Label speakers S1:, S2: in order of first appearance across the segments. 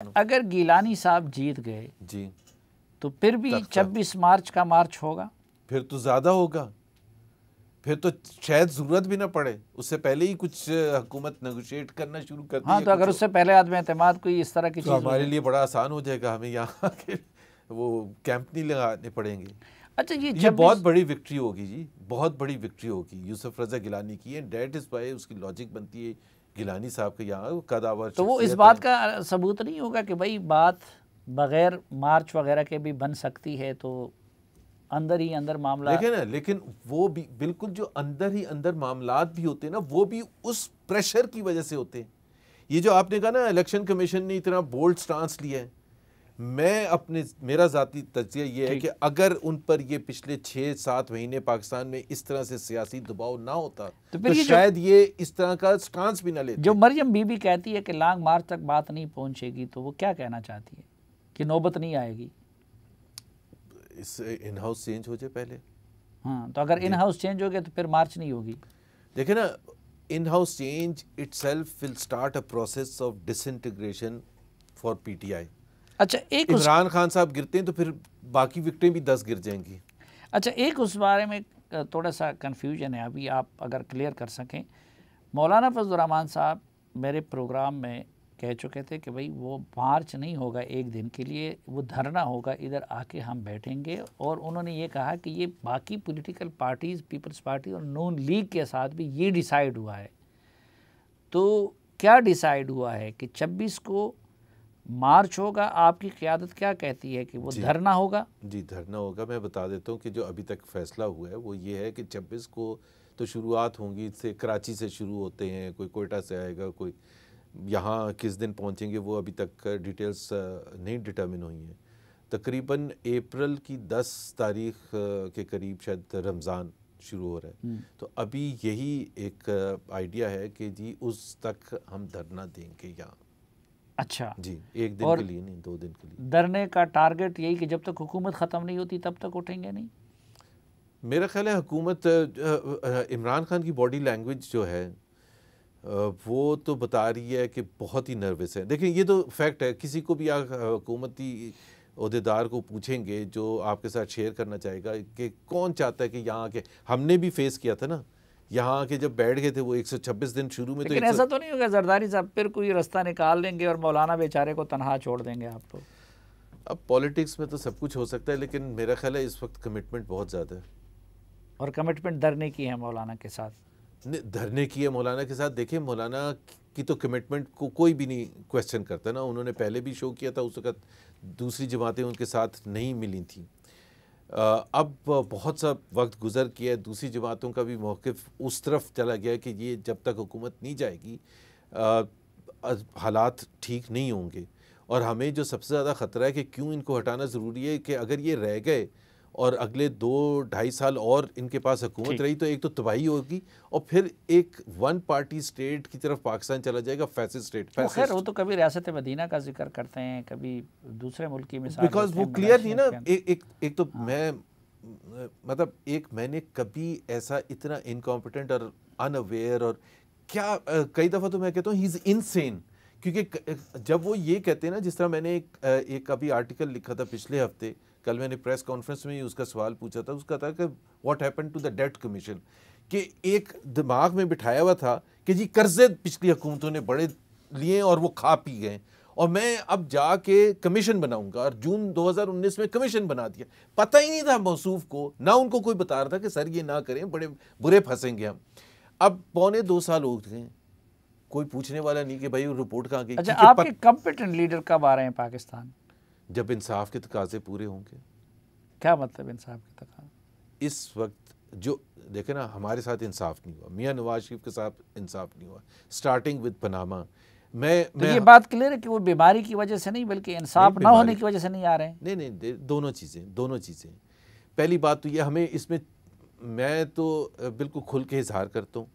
S1: अगर गिलानी साहब जीत गए
S2: जी
S1: तो फिर भी 26 मार्च का मार्च होगा,
S2: फिर तो ज़्यादा होगा, फिर तो शायद ज़रूरत भी ना पड़े, उससे पहले ही कुछ हुकूमत नेगोशिएट करना शुरू कर दी।
S1: हाँ, तो अगर उससे पहले आदमी एतमाद कोई इस तरह की
S2: तो
S1: चीज़
S2: हमारे लिए बड़ा आसान हो जाएगा, हमें यहाँ के वो कैंप नहीं लगाने पड़ेंगे।
S1: अच्छा,
S2: ये बहुत बड़ी विक्ट्री होगी जी, बहुत बड़ी विक्ट्री होगी यूसुफ रज़ा गिलानी की। एंड डेट इज़ वाई उसकी लॉजिक बनती है गिलानी साहब के यहाँ कदावर।
S1: तो वो इस बात का सबूत नहीं होगा कि भाई बात बगैर मार्च वगैरह के भी बन सकती है, तो अंदर ही अंदर मामला
S2: देखे ना, लेकिन वो भी बिल्कुल जो अंदर ही अंदर मामलात भी होते हैं ना, वो भी उस प्रेशर की वजह से होते हैं। ये जो आपने कहा ना इलेक्शन कमीशन ने इतना बोल्ड स्टांस लिया है, मेरा ज़ाती तज्जिया ये है कि अगर उन पर ये पिछले 6-7 महीने पाकिस्तान में इस तरह से सियासी दबाव ना होता तो शायद ये इस तरह का स्टांस भी ना लेते।
S1: जो मरियम बीबी कहती है कि लॉन्ग मार्च तक बात नहीं पहुंचेगी, तो वो क्या कहना चाहती है कि नौबत नहीं आएगी?
S2: इस इन हाउस चेंज हो जाए पहले।
S1: हाँ, तो अगर इन हाउस चेंज हो गया तो फिर मार्च नहीं होगी।
S2: देखे ना, in house change itself will start a process of disintegration for PTI.
S1: अच्छा, एक
S2: इमरान खान साहब गिरते हैं तो फिर बाकी विक्टें भी 10 गिर जाएंगी।
S1: अच्छा, एक उस बारे में थोड़ा सा कन्फ्यूजन है, अभी आप अगर क्लियर कर सकें। मौलाना फजल रहमान साहब मेरे प्रोग्राम में कह चुके थे कि भाई वो मार्च नहीं होगा एक दिन के लिए, वो धरना होगा, इधर आके हम बैठेंगे। और उन्होंने ये कहा कि ये बाकी पॉलिटिकल पार्टीज़, पीपल्स पार्टी और नून लीग के साथ भी ये डिसाइड हुआ है। तो क्या डिसाइड हुआ है कि 26 को मार्च होगा? आपकी क़यादत क्या कहती है कि वो धरना होगा?
S2: जी, धरना होगा। मैं बता देता हूँ कि जो अभी तक फैसला हुआ है वो ये है कि 26 को तो शुरुआत होंगी, इससे कराची से शुरू होते हैं, कोई कोयटा से आएगा, कोई यहाँ किस दिन पहुँचेंगे वो अभी तक डिटेल्स नहीं डिटर्मिन हुई हैं। तकरीबन अप्रैल की 10 तारीख के करीब शायद रमज़ान शुरू हो रहा है। तो अभी यही एक आइडिया है कि जी उस तक हम धरना देंगे यहाँ।
S1: अच्छा
S2: जी, एक दिन के लिए नहीं, 2 दिन के लिए।
S1: धरने का टारगेट यही कि जब तक हुकूमत ख़त्म नहीं होती तब तक उठेंगे नहीं?
S2: मेरा ख्याल है हुकूमत, इमरान खान की बॉडी लैंग्वेज जो है वो तो बता रही है कि बहुत ही नर्वस है। देखिए, ये तो फैक्ट है, किसी को भी आप हुकूमती ओहदेदार को पूछेंगे जो आपके साथ शेयर करना चाहेगा कि कौन चाहता है कि यहाँ के, हमने भी फेस किया था ना, यहाँ के जब बैठ गए थे वो 126 दिन शुरू में।
S1: लेकिन ऐसा तो नहीं होगा जरदारी साहब फिर कोई रास्ता निकाल देंगे और मौलाना बेचारे को तनहा छोड़ देंगे आपको?
S2: अब पॉलिटिक्स में तो सब कुछ हो सकता है, लेकिन मेरा ख्याल है इस वक्त कमिटमेंट बहुत ज़्यादा है।
S1: और कमिटमेंट धरने की है मौलाना के साथ?
S2: नहीं, धरने की है मौलाना के साथ। देखिए, मौलाना की तो कमिटमेंट को कोई भी नहीं क्वेश्चन करता ना। उन्होंने पहले भी शो किया था, उस वक्त दूसरी जमातें उनके साथ नहीं मिली थी। अब बहुत सा वक्त गुजर किया है, दूसरी जमातों का भी मौक़िफ़ उस तरफ चला गया है कि ये जब तक हुकूमत नहीं जाएगी हालात ठीक नहीं होंगे। और हमें जो सबसे ज़्यादा ख़तरा है कि क्यों इनको हटाना ज़रूरी है कि अगर ये रह गए और अगले 2-2.5 साल और इनके पास हुकूमत रही तो एक तो तबाही होगी और फिर एक वन पार्टी स्टेट की तरफ पाकिस्तान चला जाएगा, फैसिस्ट स्टेट।
S1: खैर वो तो कभी रियासत मदीना का जिक्र करते हैं, कभी दूसरे मुल्क की मिसाल,
S2: बिकॉज वो क्लियर नहीं ना। एक तो मैं मतलब मैंने कभी ऐसा इतना इनकॉम्पिटेंट और अनअवेयर और क्या कई दफ़ा तो मैं कहता हूँ ही इज़ इनसेन। क्योंकि जब वो ये कहते हैं ना, जिस तरह मैंने एक अभी आर्टिकल लिखा था पिछले हफ्ते, कल मैंने प्रेस कॉन्फ्रेंस में ही उसका सवाल पूछा था, उसका था कि what happened to the date commission, कि एक दिमाग में बिठाया हुआ था कि जी कर्जे पिछली हुकूमतों ने बड़े लिए और वो खा पी गए और मैं अब जाके कमीशन बनाऊंगा, और जून 2019 में कमीशन बना दिया। पता ही नहीं था मौसूफ को, ना उनको कोई बता रहा था कि सर ये ना करें, बड़े बुरे फंसेंगे हम। अब 2.25 साल हो गए, कोई पूछने वाला नहीं कि भाई वो रिपोर्ट कहाँ गई।
S1: अच्छा, आपके कॉम्पिटेंट लीडर कब आ रहे हैं पाकिस्तान?
S2: जब इंसाफ के तकाजे पूरे होंगे।
S1: क्या मतलब इंसाफ के तकाजे?
S2: इस वक्त जो देखे ना, हमारे साथ इंसाफ नहीं हुआ, मियां नवाज शरीफ के साथ इंसाफ नहीं हुआ, स्टार्टिंग विद पनामा।
S1: तो ये बात क्लियर है कि वो बीमारी की वजह से नहीं बल्कि इंसाफ ना होने की वजह से नहीं आ रहे हैं।
S2: नहीं, दोनों चीज़ें। पहली बात तो ये, हमें इसमें मैं तो बिल्कुल खुल के इजहार करता हूँ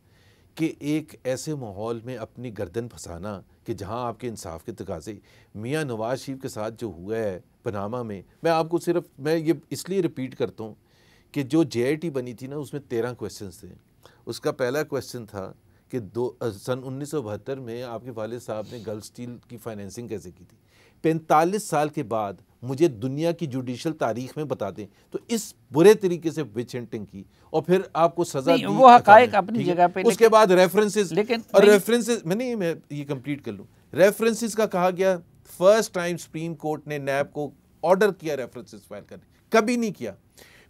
S2: कि एक ऐसे माहौल में अपनी गर्दन फंसाना कि जहां आपके इंसाफ के तकाजे, मियां नवाज शरीफ के साथ जो हुआ है पनामा में, मैं आपको सिर्फ मैं ये इसलिए रिपीट करता हूँ कि जो JIT बनी थी ना, उसमें 13 क्वेश्चंस थे। उसका पहला क्वेश्चन था कि सन 1972 में आपके वालिद साहब ने गल्फ स्टील की फाइनेंसिंग कैसे की थी। 45 साल के बाद मुझे दुनिया की जुडिशल तारीख में बता दें तो इस बुरे तरीके से विच हंटिंग की और फिर आपको सजा दी,
S1: वो हकायक अपनी जगह पे,
S2: उसके बाद रेफरेंसेस,
S1: लेकिन
S2: और रेफरेंसेस मैं ये कंप्लीट कर लूं, रेफरेंसेस का कहा गया फर्स्ट टाइम सुप्रीम कोर्ट ने नैब को ऑर्डर किया रेफरेंसेस फाइल करने, कभी नहीं किया।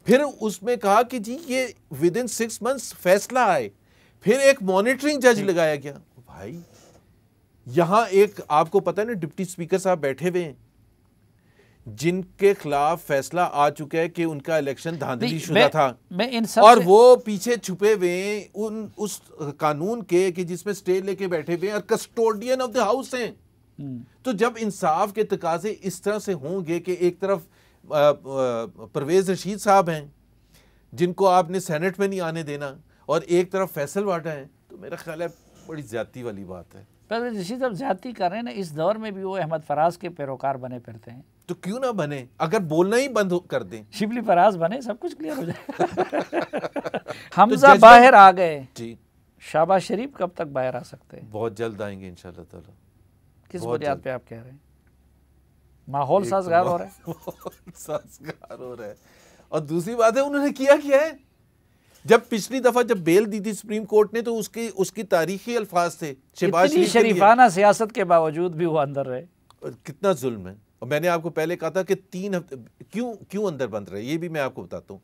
S2: फिर उसमें कहा कि जी ये विद इन 6 months फैसला आए, फिर एक मॉनिटरिंग जज लगाया गया। भाई यहां एक आपको पता है ना डिप्टी स्पीकर साहब बैठे हुए हैं जिनके खिलाफ फैसला आ चुका है कि उनका इलेक्शन धांधली शुदा था, और वो पीछे छुपे हुए उस कानून के कि जिसमें स्टे लेके बैठे हुए हैं और कस्टोडियन ऑफ द हाउस हैं। तो जब इंसाफ के तकाजे इस तरह से होंगे कि एक तरफ परवेज रशीद साहब हैं जिनको आपने सेनेट में नहीं आने देना और एक तरफ फैसल वाटा है, तो मेरा ख्याल है बड़ी ज्यादती वाली बात है।
S1: परवेज रशीद साहब ज्यादती कर रहे हैं ना, इस दौर में भी वो अहमद फराज के पैरोकार बने फिरते हैं,
S2: तो क्यों ना बने, अगर बोलना ही बंद कर दें,
S1: शिबली फराज बने, सब कुछ क्लियर हो जाए। हमजा बाहर आ गए जी, शाहबाज शरीफ कब तक बाहर आ सकते हैं?
S2: बहुत जल्द आएंगे इंशाल्लाह ताला।
S1: किस बुनियाद पे आप कह रहे हैं? माहौल साजगार हो रहा है,
S2: साजगार हो रहा है। और दूसरी बात है उन्होंने किया क्या है, जब पिछली दफा जब बेल दी थी सुप्रीम कोर्ट ने तो उसकी तारीखी अल्फाज थे,
S1: इतनी शरीफाना सियासत के बावजूद भी वो अंदर रहे।
S2: कितना जुल्म है। और मैंने आपको पहले कहा था कि 3 हफ्ते क्यों अंदर बंद रहे, ये भी मैं आपको बताता हूँ।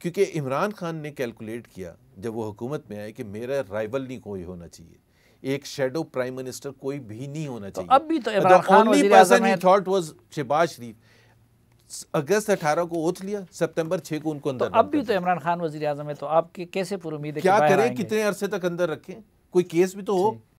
S2: क्योंकि इमरान खान ने कैलकुलेट किया जब वो हुकूमत में आए कि मेरा राइवल नहीं कोई होना चाहिए, एक शेडो प्राइम मिनिस्टर कोई भी नहीं होना चाहिए।
S1: तो अब भी तो इमरान खान वज़ीर-ए-आज़म है,
S2: थॉट वाज शहबाज शरीफ। अगस्त 18 को ओथ लिया, सितंबर 6 को उनको अंदर।
S1: तो अब भी तो इमरान खान वज़ीर-ए-आज़म है, तो आपकी कैसे पूरी उम्मीद है
S2: क्या करें, कितने अरसे तक अंदर रखें, कोई केस भी तो हो।